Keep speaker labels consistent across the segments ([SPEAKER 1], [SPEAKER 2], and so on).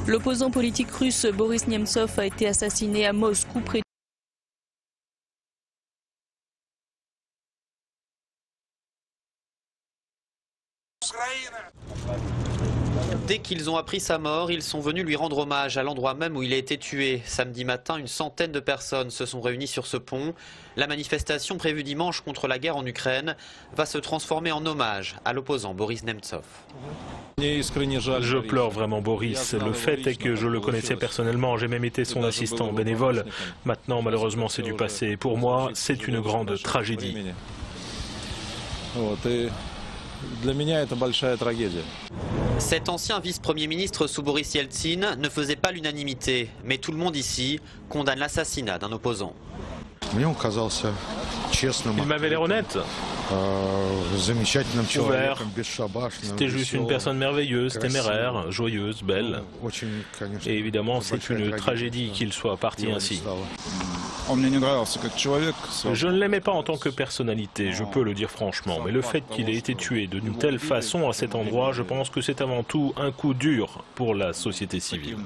[SPEAKER 1] L'opposant politique russe Boris Nemtsov a été assassiné à Moscou près
[SPEAKER 2] Dès qu'ils ont appris sa mort, ils sont venus lui rendre hommage à l'endroit même où il a été tué. Samedi matin, une centaine de personnes se sont réunies sur ce pont. La manifestation prévue dimanche contre la guerre en Ukraine va se transformer en hommage à l'opposant Boris Nemtsov.
[SPEAKER 3] Je pleure vraiment Boris. Le fait est que je le connaissais personnellement, j'ai même été son assistant bénévole. Maintenant, malheureusement, c'est du passé. Pour moi, c'est une grande tragédie.
[SPEAKER 2] Cet ancien vice-premier ministre sous Boris Yeltsin ne faisait pas l'unanimité, mais tout le monde ici condamne l'assassinat d'un opposant.
[SPEAKER 3] Il m'avait l'air honnête, ouvert. C'était juste une personne merveilleuse, téméraire, joyeuse, belle. Et évidemment, c'est une tragédie qu'il soit parti ainsi. Je ne l'aimais pas en tant que personnalité, je peux le dire franchement, mais le fait qu'il ait été tué d'une telle façon à cet endroit, je pense que c'est avant tout un coup dur pour la société civile.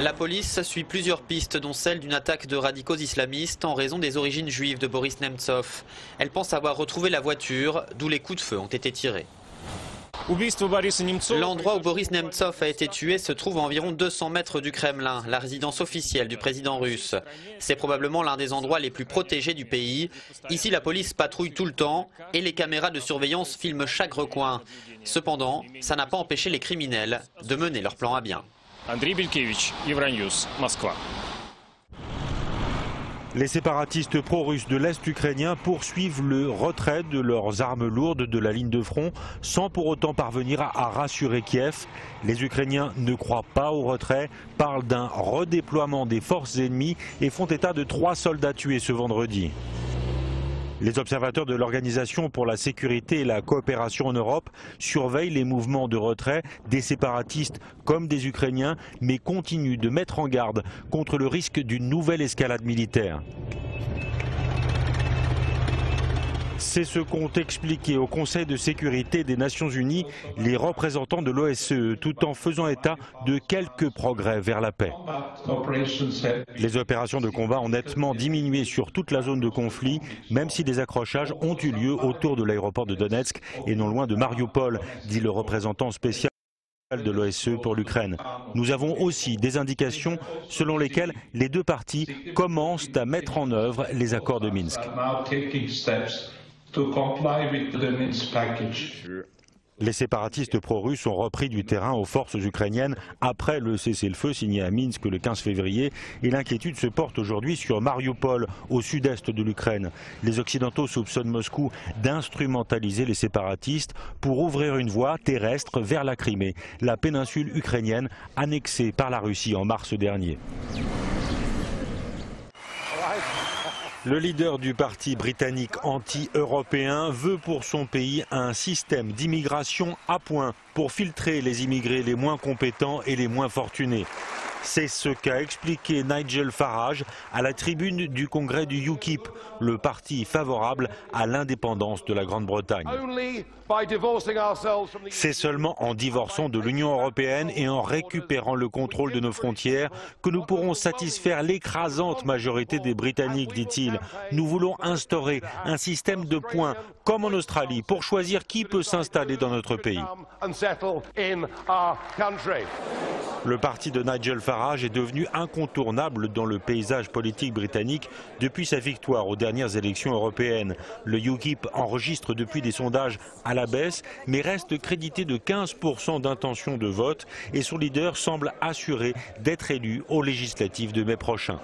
[SPEAKER 2] La police suit plusieurs pistes, dont celle d'une attaque de radicaux islamistes en raison des origines juives de Boris Nemtsov. Elle pense avoir retrouvé la voiture, d'où les coups de feu ont été tirés. L'endroit où Boris Nemtsov a été tué se trouve à environ 200 mètres du Kremlin, la résidence officielle du président russe. C'est probablement l'un des endroits les plus protégés du pays. Ici, la police patrouille tout le temps et les caméras de surveillance filment chaque recoin. Cependant, ça n'a pas empêché les criminels de mener leur plan à bien.
[SPEAKER 4] Andriy Belkevich, Evronews, Moskva.
[SPEAKER 5] Les séparatistes pro-russes de l'Est ukrainien poursuivent le retrait de leurs armes lourdes de la ligne de front sans pour autant parvenir à rassurer Kiev. Les Ukrainiens ne croient pas au retrait, parlent d'un redéploiement des forces ennemies et font état de 3 soldats tués ce vendredi. Les observateurs de l'Organisation pour la sécurité et la coopération en Europe surveillent les mouvements de retrait des séparatistes comme des Ukrainiens, mais continuent de mettre en garde contre le risque d'une nouvelle escalade militaire. C'est ce qu'ont expliqué au Conseil de sécurité des Nations Unies les représentants de l'OSCE, tout en faisant état de quelques progrès vers la paix. Les opérations de combat ont nettement diminué sur toute la zone de conflit, même si des accrochages ont eu lieu autour de l'aéroport de Donetsk et non loin de Mariupol, dit le représentant spécial de l'OSCE pour l'Ukraine. Nous avons aussi des indications selon lesquelles les deux parties commencent à mettre en œuvre les accords de Minsk. Les séparatistes pro-russes ont repris du terrain aux forces ukrainiennes après le cessez-le-feu signé à Minsk le 15 février et l'inquiétude se porte aujourd'hui sur Mariupol, au sud-est de l'Ukraine. Les Occidentaux soupçonnent Moscou d'instrumentaliser les séparatistes pour ouvrir une voie terrestre vers la Crimée, la péninsule ukrainienne annexée par la Russie en mars dernier. Le leader du parti britannique anti-européen veut pour son pays un système d'immigration à point pour filtrer les immigrés les moins compétents et les moins fortunés. C'est ce qu'a expliqué Nigel Farage à la tribune du congrès du UKIP, le parti favorable à l'indépendance de la Grande-Bretagne. C'est seulement en divorçant de l'Union européenne et en récupérant le contrôle de nos frontières que nous pourrons satisfaire l'écrasante majorité des Britanniques, dit-il. Nous voulons instaurer un système de points, comme en Australie, pour choisir qui peut s'installer dans notre pays. Le parti de Nigel Farage est devenu incontournable dans le paysage politique britannique depuis sa victoire aux dernières élections européennes. Le UKIP enregistre depuis des sondages à la baisse, mais reste crédité de 15% d'intention de vote et son leader semble assuré d'être élu aux législatives de mai prochain.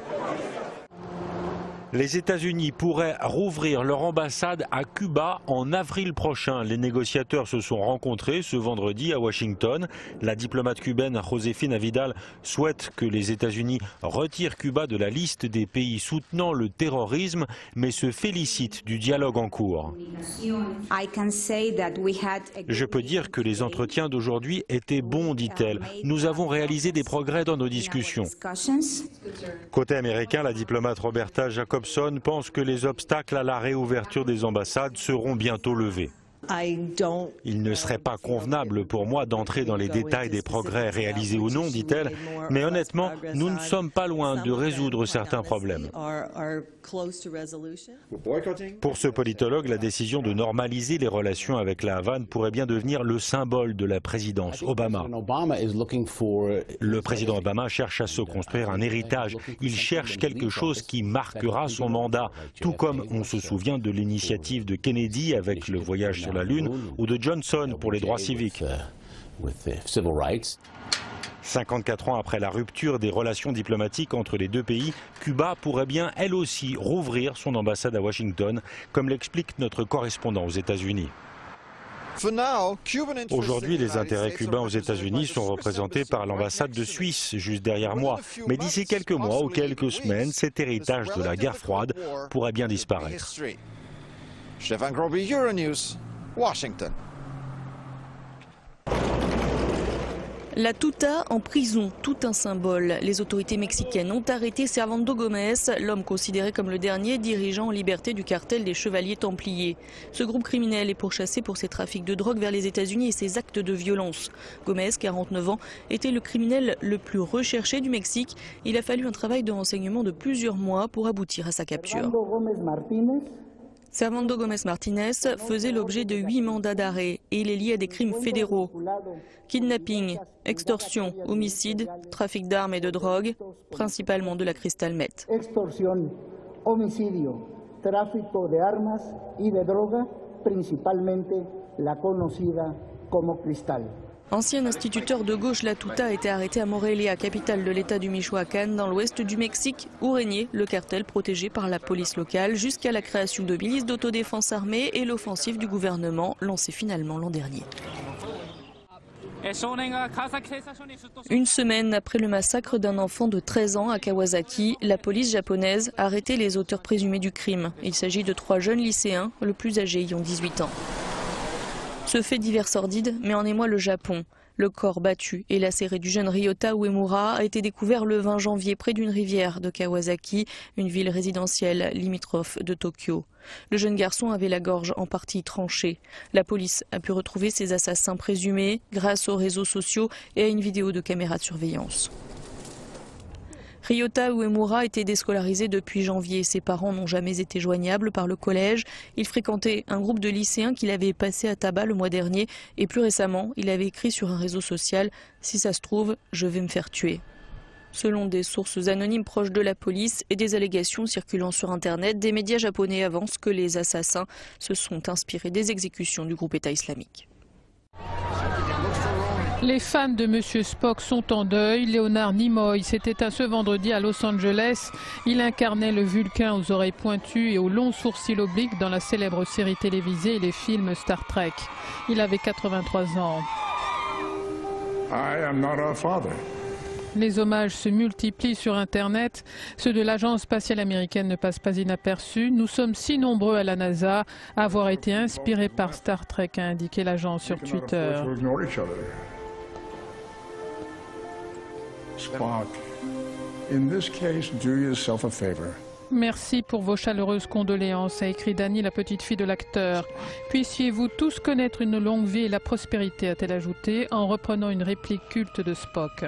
[SPEAKER 5] Les États-Unis pourraient rouvrir leur ambassade à Cuba en avril prochain. Les négociateurs se sont rencontrés ce vendredi à Washington. La diplomate cubaine Josefina Vidal souhaite que les États-Unis retirent Cuba de la liste des pays soutenant le terrorisme, mais se félicite du dialogue en cours. Je peux dire que les entretiens d'aujourd'hui étaient bons, dit-elle. Nous avons réalisé des progrès dans nos discussions. Côté américain, la diplomate Roberta Jacobson pense que les obstacles à la réouverture des ambassades seront bientôt levés. Il ne serait pas convenable pour moi d'entrer dans les détails des progrès réalisés ou non, dit-elle, mais honnêtement, nous ne sommes pas loin de résoudre certains problèmes. Pour ce politologue, la décision de normaliser les relations avec la Havane pourrait bien devenir le symbole de la présidence Obama. Le président Obama cherche à se construire un héritage. Il cherche quelque chose qui marquera son mandat, tout comme on se souvient de l'initiative de Kennedy avec le voyage sur la Lune ou de Johnson pour les droits civiques. 54 ans après la rupture des relations diplomatiques entre les deux pays, Cuba pourrait bien elle aussi rouvrir son ambassade à Washington, comme l'explique notre correspondant aux États-Unis. Aujourd'hui, les intérêts cubains aux États-Unis sont représentés par l'ambassade de Suisse, juste derrière moi. Mais d'ici quelques mois ou quelques semaines, cet héritage de la guerre froide pourrait bien disparaître.
[SPEAKER 6] Stefan Groby, Euronews, Washington.
[SPEAKER 1] La tuta en prison, tout un symbole. Les autorités mexicaines ont arrêté Servando Gomez, l'homme considéré comme le dernier dirigeant en liberté du cartel des Chevaliers Templiers. Ce groupe criminel est pourchassé pour ses trafics de drogue vers les États-Unis et ses actes de violence. Gomez, 49 ans, était le criminel le plus recherché du Mexique. Il a fallu un travail de renseignement de plusieurs mois pour aboutir à sa capture. Servando Gomez Martinez faisait l'objet de 8 mandats d'arrêt et il est lié à des crimes fédéraux. Kidnapping, extorsion, homicide, trafic d'armes et de drogue, principalement de la crystal meth.
[SPEAKER 7] Extorsión, homicidio, tráfico de armas y de droga, principalmente la conocida como cristal.
[SPEAKER 1] Ancien instituteur de gauche, La Tuta a été arrêté à Morelia, capitale de l'État du Michoacán, dans l'ouest du Mexique, où régnait le cartel protégé par la police locale, jusqu'à la création de milices d'autodéfense armée et l'offensive du gouvernement, lancée finalement l'an dernier. Une semaine après le massacre d'un enfant de 13 ans à Kawasaki, la police japonaise a arrêté les auteurs présumés du crime. Il s'agit de 3 jeunes lycéens, le plus âgé ayant 18 ans. Ce fait divers sordide met en émoi le Japon. Le corps battu et lacéré du jeune Ryota Uemura a été découvert le 20 janvier près d'une rivière de Kawasaki, une ville résidentielle limitrophe de Tokyo. Le jeune garçon avait la gorge en partie tranchée. La police a pu retrouver ses assassins présumés grâce aux réseaux sociaux et à une vidéo de caméra de surveillance. Ryota Uemura était déscolarisé depuis janvier. Ses parents n'ont jamais été joignables par le collège. Il fréquentait un groupe de lycéens qu'il avait passé à tabac le mois dernier. Et plus récemment, il avait écrit sur un réseau social « Si ça se trouve, je vais me faire tuer ». Selon des sources anonymes proches de la police et des allégations circulant sur Internet, des médias japonais avancent que les assassins se sont inspirés des exécutions du groupe État islamique.
[SPEAKER 8] Les fans de Monsieur Spock sont en deuil. Leonard Nimoy s'est éteint ce vendredi à Los Angeles. Il incarnait le Vulcain aux oreilles pointues et aux longs sourcils obliques dans la célèbre série télévisée et les films Star Trek. Il avait 83 ans.
[SPEAKER 9] I am not a father.
[SPEAKER 8] Les hommages se multiplient sur Internet. Ceux de l'agence spatiale américaine ne passent pas inaperçus. Nous sommes si nombreux à la NASA à avoir été inspirés par Star Trek, a indiqué l'agence sur Twitter.
[SPEAKER 9] Spock, in this case, do yourself a favor.
[SPEAKER 8] Merci pour vos chaleureuses condoléances, a écrit Dani, la petite fille de l'acteur. Puissiez-vous tous connaître une longue vie et la prospérité, a-t-elle ajouté, en reprenant une réplique culte de Spock.